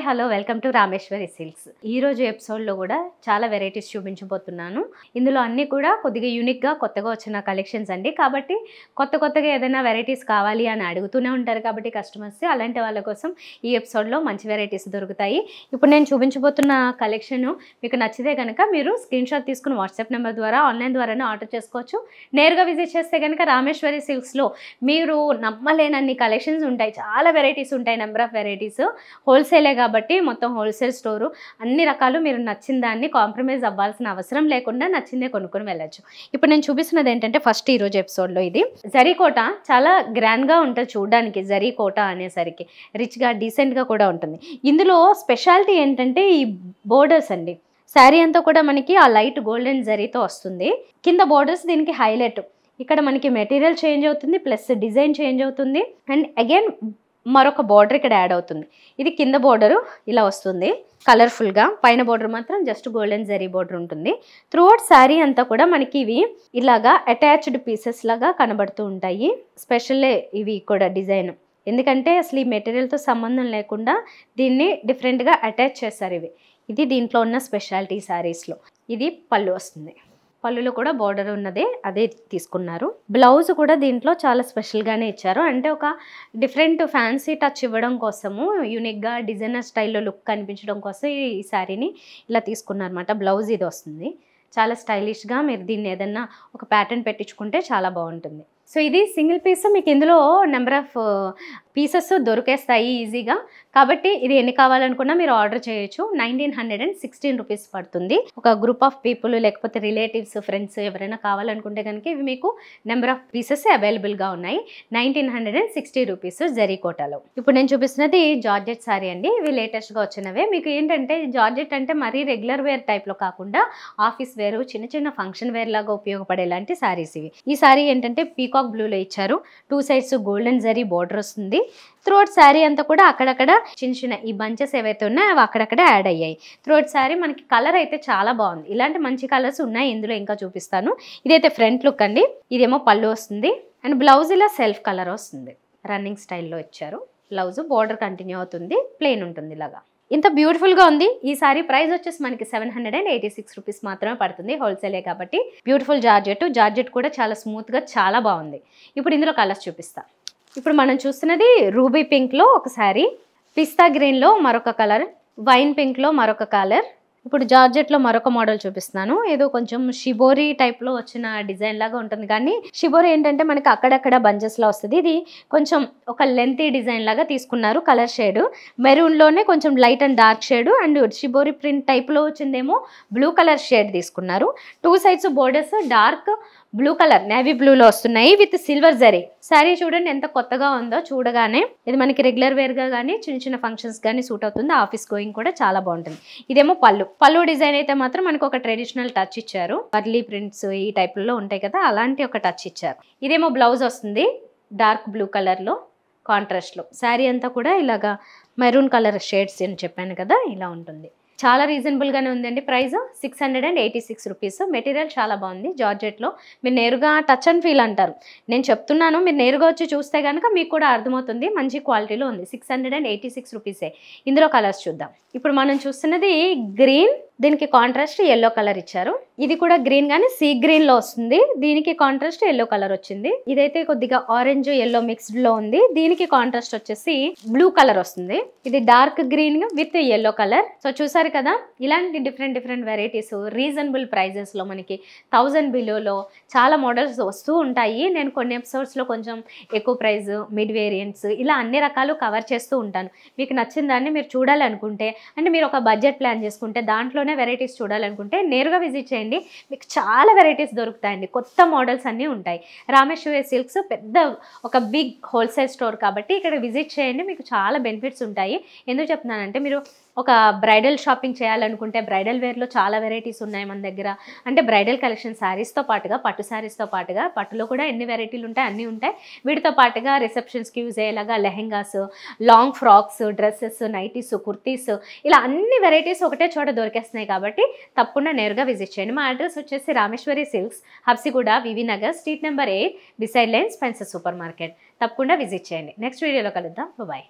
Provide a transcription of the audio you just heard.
Hi hello welcome to Rameshwari silks. ఈ రోజు ఎపిసోడ్లో కూడా చాలా వెరైటీస్ చూపించబోతున్నాను. ఇందులో అన్నీ కూడా కొద్దిగా యూనిక్గా కొత్తగా వచ్చిన కలెక్షన్స్ అండి. కాబట్టి కొత్తగా ఏదైనా వెరైటీస్ కావాలి అని అడుగుతూనే ఉంటారు కాబట్టి కస్టమర్స్, అలాంటి వాళ్ళ కోసం ఈ ఎపిసోడ్లో మంచి వెరైటీస్ దొరుకుతాయి. ఇప్పుడు నేను చూపించబోతున్న కలెక్షన్ మీకు నచ్చితే కనుక మీరు స్క్రీన్ షాట్ తీసుకుని వాట్సాప్ నెంబర్ ద్వారా ఆన్లైన్ ద్వారానే ఆర్డర్ చేసుకోవచ్చు. నేరుగా విజిట్ చేస్తే కనుక రామేశ్వరి సిల్క్స్లో మీరు నమ్మలేనన్ని కలెక్షన్స్ ఉంటాయి. చాలా వెరైటీస్ ఉంటాయి, నెంబర్ ఆఫ్ వెరైటీస్. హోల్సేలే కాబట్టి మొత్తం హోల్సేల్ స్టోరు, అన్ని రకాలు మీరు నచ్చిన దాన్ని కాంప్రమైజ్ అవ్వాల్సిన అవసరం లేకుండా నచ్చిందే కొనుక్కొని వెళ్ళచ్చు. ఇప్పుడు నేను చూపిస్తున్నది ఏంటంటే ఫస్ట్ ఈరోజు ఎపిసోడ్లో ఇది జరీకోట. చాలా గ్రాండ్గా ఉంటుంది చూడడానికి. జరీకోట అనేసరికి రిచ్గా డీసెంట్గా కూడా ఉంటుంది. ఇందులో స్పెషాలిటీ ఏంటంటే ఈ బోర్డర్స్ అండి. శారీ అంతా కూడా మనకి ఆ లైట్ గోల్డెన్ జరీతో వస్తుంది. కింద బోర్డర్స్ దీనికి హైలైట్. ఇక్కడ మనకి మెటీరియల్ చేంజ్ అవుతుంది, ప్లస్ డిజైన్ చేంజ్ అవుతుంది, అండ్ అగైన్ మరొక బార్డర్ ఇక్కడ యాడ్ అవుతుంది. ఇది కింద బోర్డరు ఇలా వస్తుంది కలర్ఫుల్గా, పైన బోర్డర్ మాత్రం జస్ట్ గోల్డెన్ జరీ బోర్డర్ ఉంటుంది. త్రూఅవుట్ శారీ అంతా కూడా మనకి ఇవి ఇలాగా అటాచ్డ్ పీసెస్ లాగా కనబడుతూ ఉంటాయి. స్పెషల్లే ఇవి కూడా డిజైన్, ఎందుకంటే అసలు ఈ మెటీరియల్తో సంబంధం లేకుండా దీన్ని డిఫరెంట్గా అటాచ్ చేస్తారు. ఇది దీంట్లో ఉన్న స్పెషాలిటీ శారీస్లో. ఇది పళ్ళు వస్తుంది. పళ్ళులో కూడా బోర్డర్ ఉన్నదే అదే తీసుకున్నారు. బ్లౌజ్ కూడా దీంట్లో చాలా స్పెషల్గానే ఇచ్చారు. అంటే ఒక డిఫరెంట్ ఫ్యాన్సీ టచ్ ఇవ్వడం కోసము, యూనిక్గా డిజైనర్ స్టైల్లో లుక్ కనిపించడం కోసం ఈ శారీని ఇలా తీసుకున్నారన్నమాట. బ్లౌజ్ ఇది వస్తుంది. చాలా స్టైలిష్గా మీరు దీన్ని ఏదన్నా ఒక ప్యాటర్న్ పెట్టించుకుంటే చాలా బాగుంటుంది. సో ఇది సింగిల్ పీస్, మీకు ఇందులో నెంబర్ ఆఫ్ పీసెస్ దొరికేస్తాయి ఈజీగా. కాబట్టి ఇది ఎన్ని కావాలనుకున్నా మీరు ఆర్డర్ చేయొచ్చు. 1916 రూపీస్ పడుతుంది. ఒక గ్రూప్ ఆఫ్ పీపుల్ లేకపోతే రిలేటివ్స్, ఫ్రెండ్స్ ఎవరైనా కావాలనుకుంటే కనుక ఇవి మీకు నెంబర్ ఆఫ్ పీసెస్ అవైలబుల్గా ఉన్నాయి. 1960 రూపీస్ జరీకోటలో. ఇప్పుడు నేను చూపిస్తున్నది జార్జెట్ శారీ అండి. ఇవి లేటెస్ట్గా వచ్చినవే. మీకు ఏంటంటే జార్జెట్ అంటే మరీ రెగ్యులర్ వేర్ టైప్లో కాకుండా ఆఫీస్ వేర్, చిన్న ఫంక్షన్ వేర్ లాగా ఉపయోగపడేలాంటి శారీస్ ఇవి. ఈ శారీ ఏంటంటే పీకాక్ బ్లూలో ఇచ్చారు. 2 సైడ్స్ గోల్డెన్ జరీ బోర్డర్ వస్తుంది. త్రూఅవుట్ శారీ అంతా కూడా అక్కడక్కడ చిన్న ఈ బంచెస్ ఏవైతే ఉన్నాయో అవి అక్కడక్కడ యాడ్ అయ్యాయి. త్రూఅవుట్ శారీ మనకి కలర్ అయితే చాలా బాగుంది. ఇలాంటి మంచి కలర్స్ ఉన్నాయి ఇందులో, ఇంకా చూపిస్తాను. ఇదైతే ఫ్రంట్ లుక్ అండి. ఇదేమో పళ్ళు వస్తుంది, అండ్ బ్లౌజ్ ఇలా సెల్ఫ్ కలర్ వస్తుంది. రన్నింగ్ స్టైల్లో ఇచ్చారు. బ్లౌజ్ బోర్డర్ కంటిన్యూ అవుతుంది, ప్లెయిన్ ఉంటుంది ఇలాగా. ఇంత బ్యూటిఫుల్గా ఉంది. ఈ సారీ ప్రైస్ వచ్చేసి మనకి 786 రూపీస్ మాత్రమే పడుతుంది, హోల్సేలే కాబట్టి. బ్యూటిఫుల్ జార్జెట్ కూడా చాలా స్మూత్గా చాలా బాగుంది. ఇప్పుడు ఇందులో కలర్స్ చూపిస్తా. ఇప్పుడు మనం చూస్తున్నది రూబీ పింక్లో ఒక శారీ, పిస్తా గ్రీన్లో మరొక కలర్, వైన్ పింక్లో మరొక కలర్. ఇప్పుడు జార్జెట్లో మరొక మోడల్ చూపిస్తున్నాను. ఏదో కొంచెం షిబోరీ టైప్లో వచ్చిన డిజైన్ లాగా ఉంటుంది, కానీ షిబోరీ ఏంటంటే మనకి అక్కడక్కడ బంచెస్లో వస్తుంది. ఇది కొంచెం ఒక లెంతీ డిజైన్ లాగా తీసుకున్నారు. కలర్ షేడ్ మెరూన్లోనే కొంచెం light and dark shade, and shibori print టైప్లో వచ్చిందేమో బ్లూ కలర్ షేడ్ తీసుకున్నారు. 2 sides borders dark blue colour, navy బ్లూలో వస్తున్నాయి విత్ సిల్వర్ జరీ. శారీ చూడండి ఎంత కొత్తగా ఉందో చూడగానే. ఇది మనకి రెగ్యులర్ వేర్గా కానీ చిన్న ఫంక్షన్స్ కానీ సూట్ అవుతుంది. ఆఫీస్ గోయింగ్ కూడా చాలా బాగుంటుంది. ఇదేమో పళ్ళు డిజైన్ అయితే మాత్రం మనకు ఒక ట్రెడిషనల్ టచ్ ఇచ్చారు. వర్లీ ప్రింట్స్ ఈ టైప్లో ఉంటాయి కదా, అలాంటి ఒక టచ్ ఇచ్చారు. ఇదేమో బ్లౌజ్ వస్తుంది డార్క్ బ్లూ కలర్లో కాంట్రాస్ట్లో. శారీ అంతా కూడా ఇలాగా మెరూన్ కలర్ షేడ్స్ అని చెప్పాను కదా, ఇలా ఉంటుంది. చాలా రీజనబుల్గానే ఉందండి. Price 686 rupees. మెటీరియల్ చాలా బాగుంది. జార్జెట్లో మీరు నేరుగా టచ్ అండ్ ఫీల్ అంటారు. నేను చెప్తున్నాను, మీరు నేరుగా వచ్చి చూస్తే కనుక మీకు కూడా అర్థమవుతుంది. మంచి క్వాలిటీలో ఉంది. 686 రూపీసే. ఇందులో కలర్స్ చూద్దాం. ఇప్పుడు మనం చూస్తున్నది గ్రీన్, దీనికి కాంట్రాస్ట్ ఎల్లో కలర్ ఇచ్చారు. ఇది కూడా గ్రీన్ కానీ సీ గ్రీన్లో వస్తుంది. దీనికి కాంట్రాస్ట్ ఎల్లో కలర్ వచ్చింది. ఇదైతే కొద్దిగా ఆరెంజ్ ఎల్లో మిక్స్డ్లో ఉంది. దీనికి కాంట్రాస్ట్ వచ్చేసి బ్లూ కలర్ వస్తుంది. ఇది dark green with yellow colour. So చూసారు కదా, ఇలాంటి డిఫరెంట్ వెరైటీస్ రీజనబుల్ ప్రైజెస్లో మనకి 1000 బిలోలో చాలా మోడల్స్ వస్తూ ఉంటాయి. నేను కొన్ని ఎపిసోడ్స్లో కొంచెం ఎక్కువ ప్రైస్, మిడ్ వేరియంట్స్ ఇలా అన్ని రకాలు కవర్ చేస్తూ ఉంటాను. మీకు నచ్చిన దాన్ని మీరు చూడాలనుకుంటే, అంటే మీరు ఒక బడ్జెట్ ప్లాన్ చేసుకుంటే దాంట్లోనే వెరైటీస్ చూడాలనుకుంటే నేరుగా విజిట్ చేయండి. మీకు చాలా వెరైటీస్ దొరుకుతాయండి. కొత్త మోడల్స్ అన్నీ ఉంటాయి. రామేశ్వరి సిల్క్స్ పెద్ద ఒక బిగ్ హోల్సేల్ స్టోర్ కాబట్టి ఇక్కడ విజిట్ చేయండి. మీకు చాలా బెనిఫిట్స్ ఉంటాయి. ఎందుకు చెప్తున్నానంటే మీరు ఒక బ్రైడల్ షాపింగ్ చేయాలనుకుంటే బ్రైడల్ వేర్లో చాలా వెరైటీస్ ఉన్నాయి మన దగ్గర. అంటే బ్రైడల్ కలెక్షన్ శారీస్తో పాటుగా, పట్టు శారీస్తో పాటుగా, పట్టులో కూడా ఎన్ని వెరైటీలు ఉంటాయి అన్నీ ఉంటాయి. వీటితో పాటుగా రిసెప్షన్స్కి యూజ్ అయ్యేలాగా lehengas, long frocks, dresses, nighties, kurtis ఇలా అన్ని వెరైటీస్ ఒకటే చోట దొరికేస్తున్నాయి. కాబట్టి తప్పకుండా నేరుగా విజిట్ చేయండి. మా అడ్రస్ వచ్చేసి Rameshwari silks, Habsiguda, V V Nagar, street number 8, beside line, Spencer super market. తప్పకుండా విజిట్ చేయండి. నెక్స్ట్ వీడియోలో కలుద్దాం. బాయ్.